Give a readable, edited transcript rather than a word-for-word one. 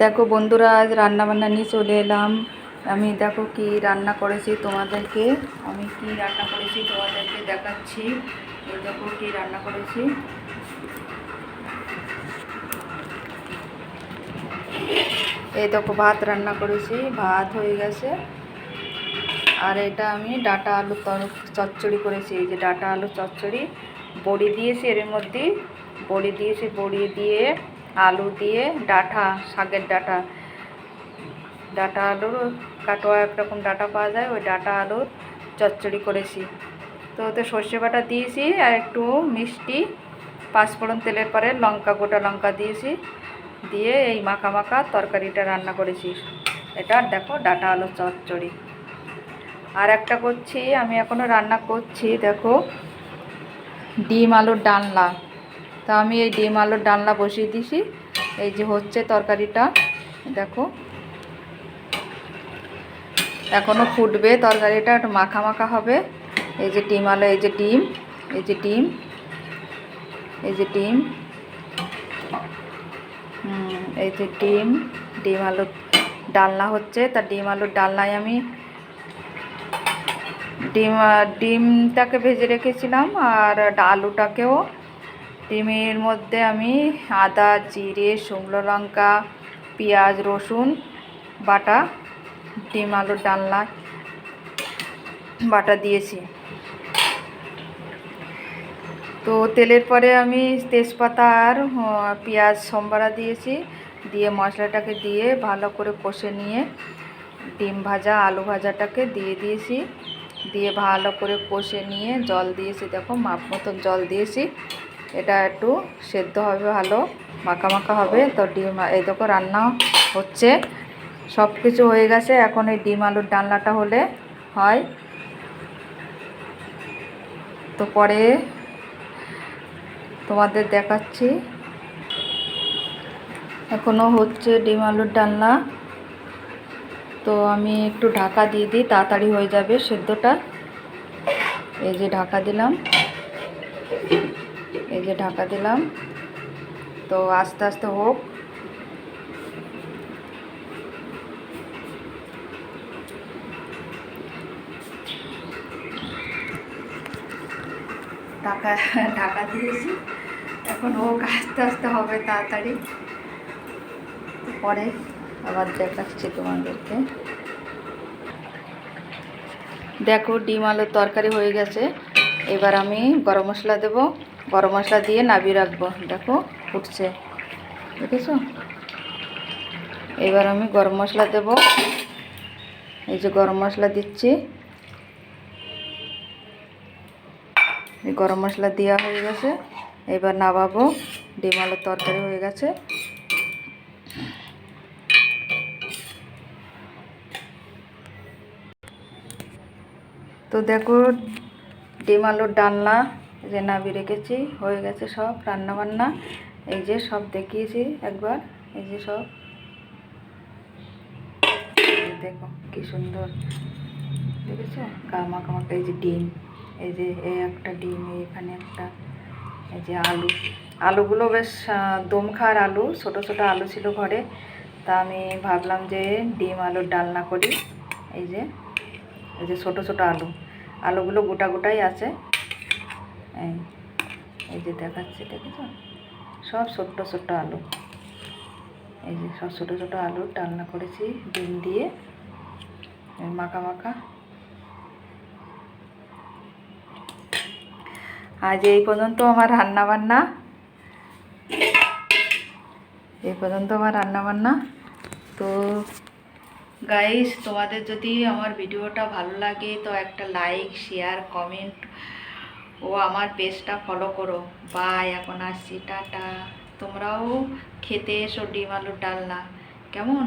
দেখো বন্ধুরা, আজ রান্না বান্না নিয়ে চলে এলাম। আমি দেখো কি রান্না করেছি তোমাদেরকে। দেখাচ্ছি। এই দেখো কি রান্না করেছি। এই দেখো ভাত রান্না করেছি, ভাত হয়ে গেছে। আর এটা আমি ডাঁটা আলু চচ্চড়ি করেছি। এই যে ডাঁটা আলু চচ্চড়ি, বড়ি দিয়েছি এর মধ্যে। বড়ি দিয়েছি, বড়ি দিয়ে আলু দিয়ে ডাঁটা, শাকের ডাঁটা, ডাঁটা আলুর কাটোয়া একরকম ডাঁটা পাওয়া যায়, ওই ডাঁটা আলুর চচ্চড়ি করেছি। তো ওতে সর্ষে বাটা দিয়েছি আর একটু মিষ্টি, পাঁচফোড়ন তেলের পরে লঙ্কা, গোটা লঙ্কা দিয়েছি, দিয়ে এই মাখা মাখা তরকারিটা রান্না করেছি। এটা দেখো ডাঁটা আলুর চচ্চড়ি। আর একটা করছি, আমি এখনও রান্না করছি, দেখো ডিম আলুর ডালনা। তা আমি এই ডিম আলুর ডালনা বসিয়ে দিয়েছি। এই যে হচ্ছে তরকারিটা, দেখো এখনও ফুটবে তরকারিটা, একটু মাখা মাখা হবে। এই যে ডিম আলু, এই যে ডিম, এই যে ডিম, এই যে ডিম, এই যে ডিম, ডিম আলুর ডালনা হচ্ছে। তা ডিম আলুর ডালনায় আমি ডিমটাকে ভেজে রেখেছিলাম, আর আলুটাকেও। ডিমের মধ্যে আমি আদা, জিরে, শুকনো লঙ্কা, পেঁয়াজ, রসুন বাটা, ডিম আলুর ডালনা বাটা দিয়েছি। তো তেলের পরে আমি তেজপাতা আর পেঁয়াজ সম্বারা দিয়েছি, দিয়ে মশলাটাকে দিয়ে ভালো করে কষে নিয়ে ডিম ভাজা, আলু ভাজাটাকে দিয়ে দিয়েছি, দিয়ে ভালো করে কষে নিয়ে জল দিয়েছি। দেখো মাপ মতন জল দিয়েছি। এটা একটু সেদ্ধ হবে, ভালো মাখা মাখা হবে। তো ডিম, এই দেখো রান্না হচ্ছে, সব কিছু হয়ে গেছে। এখন এই ডিম আলুর ডালনাটা হলে হয়। তো পরে তোমাদের দেখাচ্ছি। এখনও হচ্ছে ডিম আলুর ডালনা। তো আমি একটু ঢাকা দিয়ে দিই, তাড়াতাড়ি হয়ে যাবে সেদ্ধটা। এই যে ঢাকা দিলাম, এই যে ঢাকা দিলাম। তো আস্তে আস্তে হোক। ঢাকা দিয়েছি, এখন হোক, আস্তে আস্তে হবে তাড়াতাড়ি। পরে আবার দেখাচ্ছি তোমাদেরকে। দেখো ডিম আলুর তরকারি হয়ে গেছে। এবার আমি গরম মশলা দেবো, গরম মশলা দিয়ে নামিয়ে রাখবো। দেখো ফুটছে, দেখেছো? এবার আমি গরম মশলা দেবো। এই যে গরম মশলা দিচ্ছি, এই গরম মশলা দেওয়া হয়ে গেছে। এবার নামাবো, ডিম আলুর তরকারি হয়ে গেছে। তো দেখো ডিম আলুর ডালনা যে নামিয়ে রেখেছি, হয়ে গেছে সব রান্না বান্না। এই যে সব দেখিয়েছি একবার, এই যে সব দেখো কি সুন্দর, দেখেছো? মাখা মাখা। এই যে ডিম, এই যে এই একটা ডিম, এখানে একটা। এই যে আলু, আলুগুলো বেশ দমখার আলু, ছোট ছোট আলু ছিল ঘরে। তা আমি ভাবলাম যে ডিম আলুর ডালনা করি। এই যে, এই যে ছোট ছোট আলু, আলুগুলো গোটা গোটাই আছে। এই যে দেখাচ্ছি, দেখেছো? সব ছোট্ট ছোট্ট আলু। এই যে সব ছোট ছোট আলুর ডালনা করেছি ডিম দিয়ে, মাখা মাখা। আজ এই পর্যন্ত আমার রান্নাবান্না, তো গাইস, তোমাদের যদি আমার ভিডিওটা ভালো লাগে তো একটা লাইক, শেয়ার, কমেন্ট ও আমার পেজটা ফলো করো। বাই, এখন আসছি, টাটা। তোমরাও খেতে এসো ডিম আলুর ডালনা, কেমন?